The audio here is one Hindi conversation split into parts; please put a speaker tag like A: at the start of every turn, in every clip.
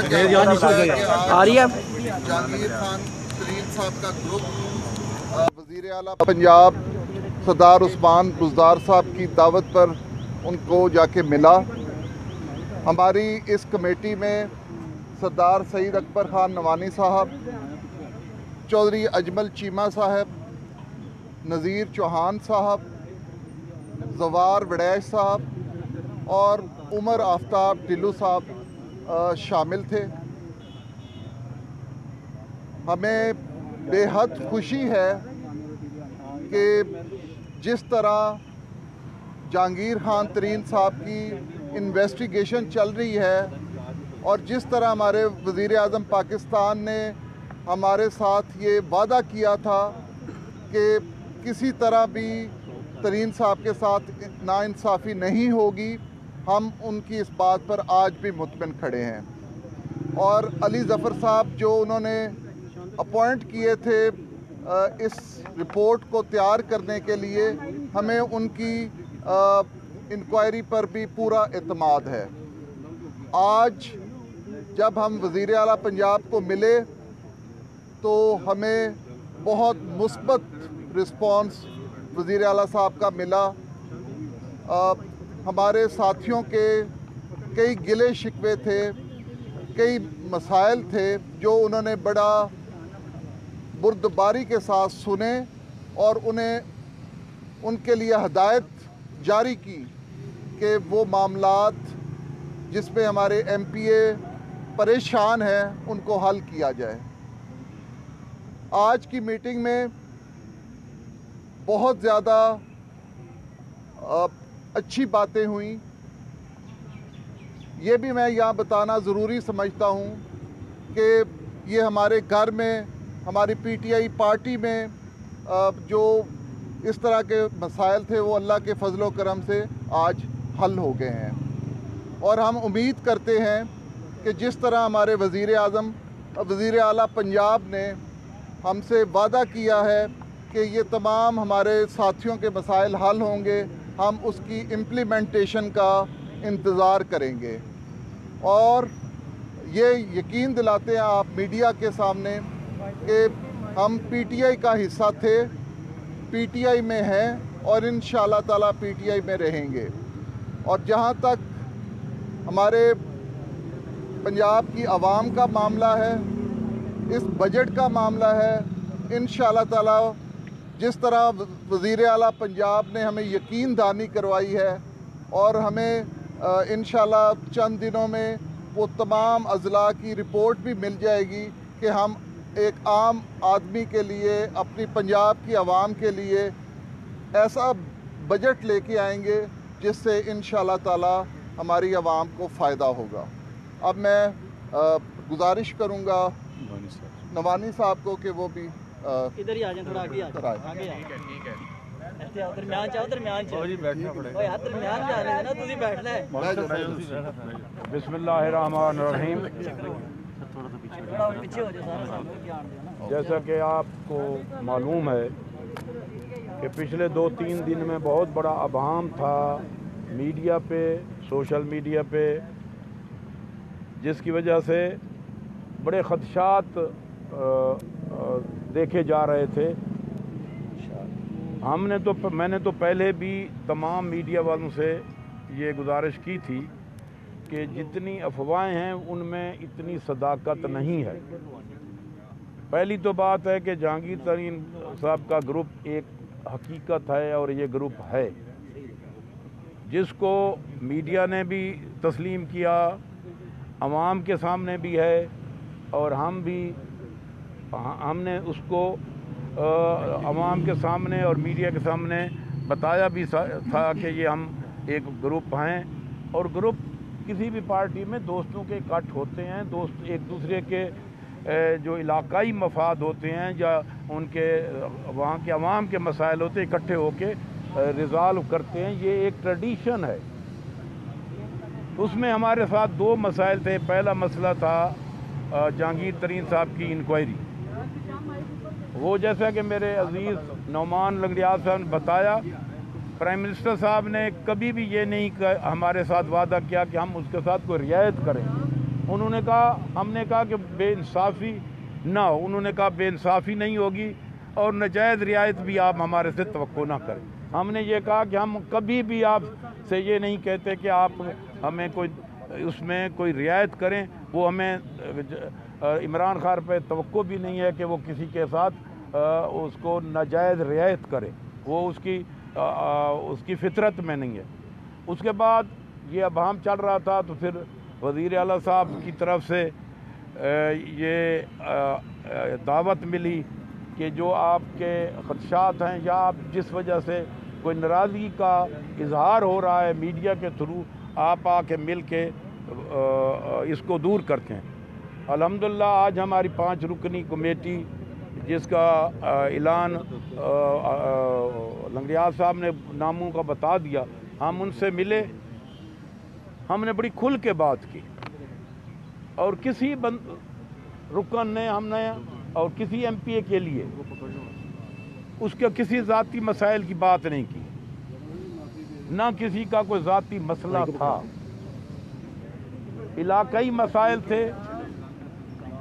A: आ रही है।
B: जहांगीर खान तरीन साहब का ग्रुप वज़ीर आला पंजाब सरदार उस्मान बुज़दार साहब की दावत पर उनको जाके मिला। हमारी इस कमेटी में सरदार सईद अकबर खान नवानी साहब, चौधरी अजमल चीमा साहब, नज़ीर चौहान साहब, जवार वड़ैश साहब और उमर आफ्ताब टिल्लू साहब शामिल थे। हमें बेहद खुशी है कि जिस तरह जहांगीर खान तरीन साहब की इन्वेस्टिगेशन चल रही है और जिस तरह हमारे वज़ीर आज़म पाकिस्तान ने हमारे साथ ये वादा किया था कि किसी तरह भी तरीन साहब के साथ नाइंसाफ़ी नहीं होगी, हम उनकी इस बात पर आज भी मुतमिन खड़े हैं। और अली ज़फ़र साहब जो उन्होंने अपॉइंट किए थे इस रिपोर्ट को तैयार करने के लिए, हमें उनकी इंक्वायरी पर भी पूरा एतमाद है। आज जब हम वज़ीर आला पंजाब को मिले तो हमें बहुत मुस्बत रिस्पॉन्स वज़ीर आला साहब का मिला। हमारे साथियों के कई गिले शिकवे थे, कई मसाइल थे जो उन्होंने बड़ा बुर्दबारी के साथ सुने और उन्हें उनके लिए हदायत जारी की कि वो मामलात जिसमें हमारे MPA परेशान हैं उनको हल किया जाए। आज की मीटिंग में बहुत ज़्यादा अच्छी बातें हुई। ये भी मैं यहाँ बताना ज़रूरी समझता हूँ कि ये हमारे घर में, हमारी PTI पार्टी में जो इस तरह के मसाइल थे वो अल्लाह के फजलो करम से आज हल हो गए हैं। और हम उम्मीद करते हैं कि जिस तरह हमारे वज़ीर आज़म वज़ीर आला पंजाब ने हमसे वादा किया है कि ये तमाम हमारे साथियों के मसाइल हल होंगे, हम उसकी इम्प्लीमेंटेशन का इंतज़ार करेंगे। और ये यकीन दिलाते हैं आप मीडिया के सामने कि हम PTI का हिस्सा थे, PTI में हैं और इंशाअल्लाह ताला PTI में रहेंगे। और जहाँ तक हमारे पंजाब की आवाम का मामला है, इस बजट का मामला है, इंशाअल्लाह ताला जिस तरह वज़ीर आला पंजाब ने हमें यकीन दहानी करवाई है और हमें इंशाअल्लाह चंद दिनों में वो तमाम अज़ला की रिपोर्ट भी मिल जाएगी कि हम एक आम आदमी के लिए, अपनी पंजाब की आवाम के लिए ऐसा बजट लेके आएंगे जिससे इंशाअल्लाह ताला हमारी आवाम को फ़ायदा होगा। अब मैं गुजारिश करूँगा नवानी साहब को कि वो भी
C: इधर ही आ जाए, थोड़ा आगे आ जाए। ठीक है दरमियान चाहो, दरमियान चाहो जी, बैठना पड़ेगा यार, दरमियान में आने देना, तुझे बैठना है।
D: बिस्मिल्लाहिर्रहमानिर्रहीम।
C: थोड़ा पीछे हो जाओ, सारा ध्यान देना।
D: जैसा कि आपको मालूम है कि पिछले 2-3 दिन में बहुत बड़ा अभाम था मीडिया पे, सोशल मीडिया पे, जिसकी वजह से बड़े ख़दशात देखे जा रहे थे। मैंने तो पहले भी तमाम मीडिया वालों से ये गुजारिश की थी कि जितनी अफवाहें हैं उनमें इतनी सदाकत नहीं है। पहली तो बात है कि जहांगीर तरीन साहब का ग्रुप एक हकीकत है और ये ग्रुप है जिसको मीडिया ने भी तस्लीम किया, अवाम के सामने भी है और हमने उसको अवाम के सामने और मीडिया के सामने बताया भी था कि ये हम एक ग्रुप हैं। और ग्रुप किसी भी पार्टी में दोस्तों के इकट्ठ होते हैं, दोस्त एक दूसरे के जो इलाकाई मफाद होते हैं या उनके वहाँ के अवाम के मसाइल होते हैं, इकट्ठे होके रिज़ॉल्व करते हैं। ये एक ट्रेडिशन है। उसमें हमारे साथ 2 मसाइल थे। पहला मसला था जहांगीर तरीन साहब की इंक्वायरी। वो जैसा कि मेरे अजीज़ नौमान लंगड़ियाल साहब ने बताया, प्राइम मिनिस्टर साहब ने कभी भी ये नहीं हमारे साथ वादा किया कि हम उसके साथ कोई रियायत करें। उन्होंने कहा, हमने कहा कि बेइंसाफ़ी ना हो। उन्होंने कहा बेइंसाफ़ी नहीं होगी और नाजायज़ रियायत भी आप हमारे से तवक्को ना करें। हमने ये कहा कि हम कभी भी आपसे ये नहीं कहते कि आप हमें कोई उसमें कोई रियायत करें। वो हमें इमरान खान पे तवक्को भी नहीं है कि वो किसी के साथ उसको नाजायज़ रियायत करे, वो उसकी फितरत में नहीं है। उसके बाद ये अभाम चल रहा था तो फिर वज़ीर आला साहब की तरफ से ये दावत मिली कि जो आपके ख़दशात हैं या आप जिस वजह से कोई नाराज़गी का इजहार हो रहा है मीडिया के थ्रू, आप आके मिल के इसको दूर करते हैं। अल्हम्दुलिल्लाह आज हमारी 5 रुकनी कमेटी जिसका ऐलान लंगड़ियाल साहब ने नामों का बता दिया, हम उनसे मिले, हमने बड़ी खुल के बात की और किसी रुकन ने हमने और किसी MPA के लिए उसके किसी ज़ाती मसाइल की बात नहीं की, ना किसी का कोई ज़ाती मसला था। इलाकाई मसाइल थे,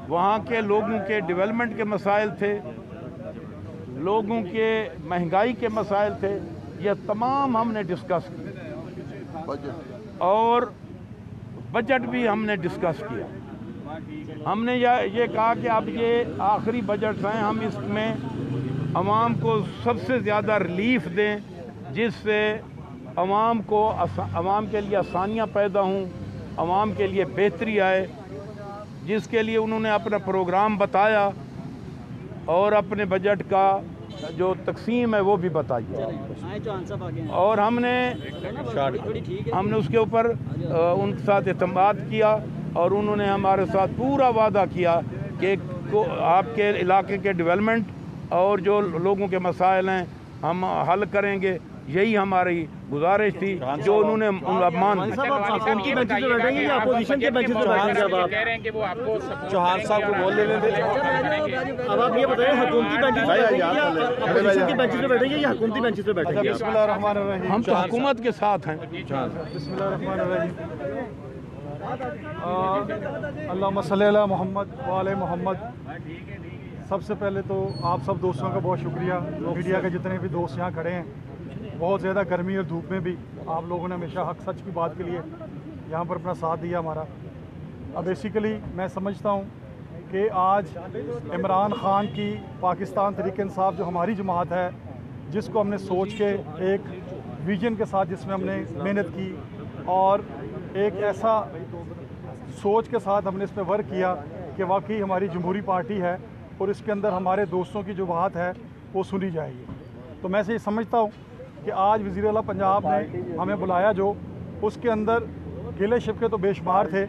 D: वहाँ के लोगों के डेवलपमेंट के मसाइल थे, लोगों के महंगाई के मसाइल थे, ये तमाम हमने डिस्कस किए और बजट भी हमने डिस्कस किया। हमने ये कहा कि अब ये आखिरी बजट हैं, हम इसमें अवाम को सबसे ज़्यादा रिलीफ दें जिससे अवाम के लिए आसानियाँ पैदा हों, अवाम के लिए बेहतरी आए, जिसके लिए उन्होंने अपना प्रोग्राम बताया और अपने बजट का जो तकसीम है वो भी बताई। और हमने उसके ऊपर उनके साथ इत्मीनान किया और उन्होंने हमारे साथ पूरा वादा किया कि आपके इलाके के डेवलपमेंट और जो लोगों के मसाइल हैं हम हल करेंगे। यही हमारी गुजारिश थी जो उन्होंने मान।
A: हुकूमती बेंचेस पे बैठेंगे या अपोजिशन के बेंचेस पे बैठेंगे? अब आप कह रहे हैं कि वो आपको चौहान साहब को बोल लेने दें। अब आप ये बताइए हुकूमती बेंचेस पे बैठेंगे या अपोजिशन के बेंचेस पे बैठेंगे या हुकूमती बेंचेस पे बैठेंगे? बिस्मिल्लाहिर्रहमानिर्रहीम।
D: हम तो हुकूमत के साथ हैं।
A: बिस्मिल्लाहिर्रहमानिर्रहीम। अल्लाहुम्मा सल्ली अला मोहम्मद व आले मोहम्मद। सबसे पहले तो आप सब दोस्तों का बहुत शुक्रिया, मीडिया के जितने भी दोस्त यहाँ खड़े हैं। बहुत ज़्यादा गर्मी और धूप में भी आप लोगों ने हमेशा हक सच की बात के लिए यहाँ पर अपना साथ दिया हमारा। अब बेसिकली मैं समझता हूँ कि आज इमरान खान की पाकिस्तान तहरीक इंसाफ जो हमारी जमात है, जिसको हमने सोच के एक विजन के साथ जिसमें हमने मेहनत की और एक ऐसा सोच के साथ हमने इस पर वर्क किया कि वाकई हमारी जमहूरी पार्टी है और इसके अंदर हमारे दोस्तों की जो बात है वो सुनी जाएगी। तो मैं से ये समझता हूँ कि आज वज़ीर आला पंजाब ने हमें बुलाया, जो उसके अंदर गिले शिकवे तो बेशुमार थे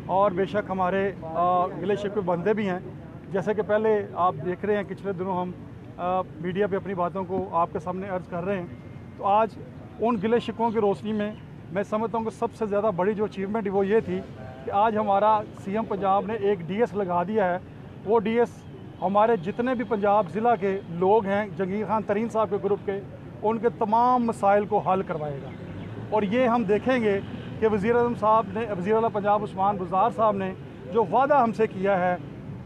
A: और बेशक हमारे गिले शिकवे बंदे भी हैं। जैसे कि पहले आप देख रहे हैं पिछले दिनों हम मीडिया पे अपनी बातों को आपके सामने अर्ज़ कर रहे हैं। तो आज उन गिले शिकवों की रोशनी में मैं समझता हूँ कि सबसे ज़्यादा बड़ी जो अचीवमेंट वो ये थी कि आज हमारा CM पंजाब ने एक DS लगा दिया है। वो DS हमारे जितने भी पंजाब ज़िला के लोग हैं, जंगीर खान तरीन साहब के ग्रुप के, उनके तमाम मसाइल को हल करवाएगा। और ये हम देखेंगे कि वज़ीर आज़म साहब ने, वज़ीर आला पंजाब उस्मान बुज़दार साहब ने जो वादा हमसे किया है,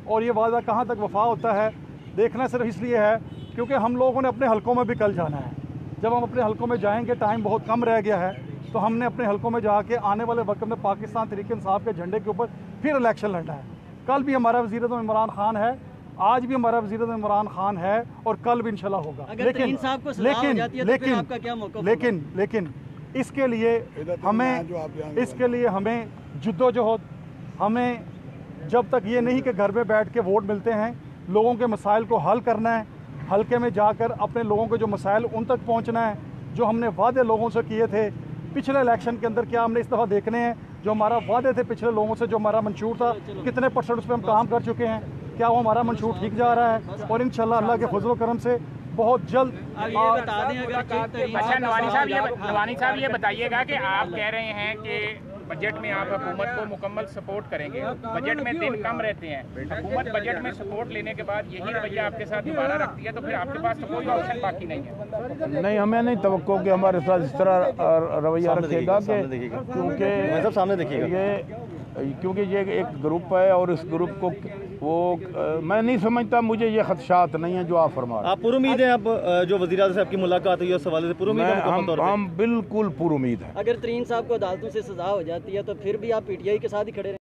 A: और ये वादा कहाँ तक वफ़ा होता है देखना सिर्फ इसलिए है क्योंकि हम लोगों ने अपने हलकों में भी कल जाना है। जब हम अपने हलकों में जाएंगे, टाइम बहुत कम रह गया है, तो हमने अपने हलकों में जाके आने वाले वक्त में पाकिस्तान तहरीक इंसाफ के झंडे के ऊपर फिर इलेक्शन लड़ना है। कल भी हमारा वज़ीर आज़म इमरान खान है, आज भी हमारा वज़ीर आज़म इमरान खान है और कल भी इंशाल्लाह होगा। लेकिन इसके लिए हमें जिद्दोजहद, हमें जब तक ये नहीं कि घर में बैठ के वोट मिलते हैं, लोगों के मसाइल को हल करना है, हल्के में जाकर अपने लोगों के जो मसाइल उन तक पहुंचना है। जो हमने वादे लोगों से किए थे पिछले इलेक्शन के अंदर, क्या हमने इस दफ़ा देखने हैं जो हमारा वादे थे पिछले लोगों से, जो हमारा मंशूर था, कितने % उस पर हम काम कर चुके हैं, क्या वो हमारा मंशूर ठीक जा रहा है? और इंशाल्लाह अल्लाह के फजल करम से बहुत जल्द।
E: अच्छा नवानी साहब ये बताइएगा कि आप कह रहे हैं कि बजट में आप हुकूमत को मुकम्मल सपोर्ट करेंगे, बजट में दिन कम रहते हैं, हुकूमत बजट में सपोर्ट लेने के बाद यही रवैया आपके साथ दोबारा रखती है, तो फिर आपके पास तो कोई ऑप्शन बाकी नहीं है।
D: नहीं, हमें नहीं तवक्को कि हमारे साथ इस तरह रवैया रखेगा, क्योंकि
A: सामने देखिएगा
D: ये क्योंकि ये एक ग्रुप है और इस ग्रुप को वो मैं नहीं समझता, मुझे ये खदशात नहीं है जो आप फरमा रहे हैं।
C: आप पूरी उम्मीद है, अब जो वज़ीर आज़म साहब की मुलाकात हुई है उस हवाले से पूरी उम्मीद है मुकम्मल तौर पे?
D: हम बिल्कुल पूरी उम्मीद है।
C: अगर तरीन साहब को अदालतों से सजा हो जाती है तो फिर भी आप पीटीआई के साथ ही खड़े रहें?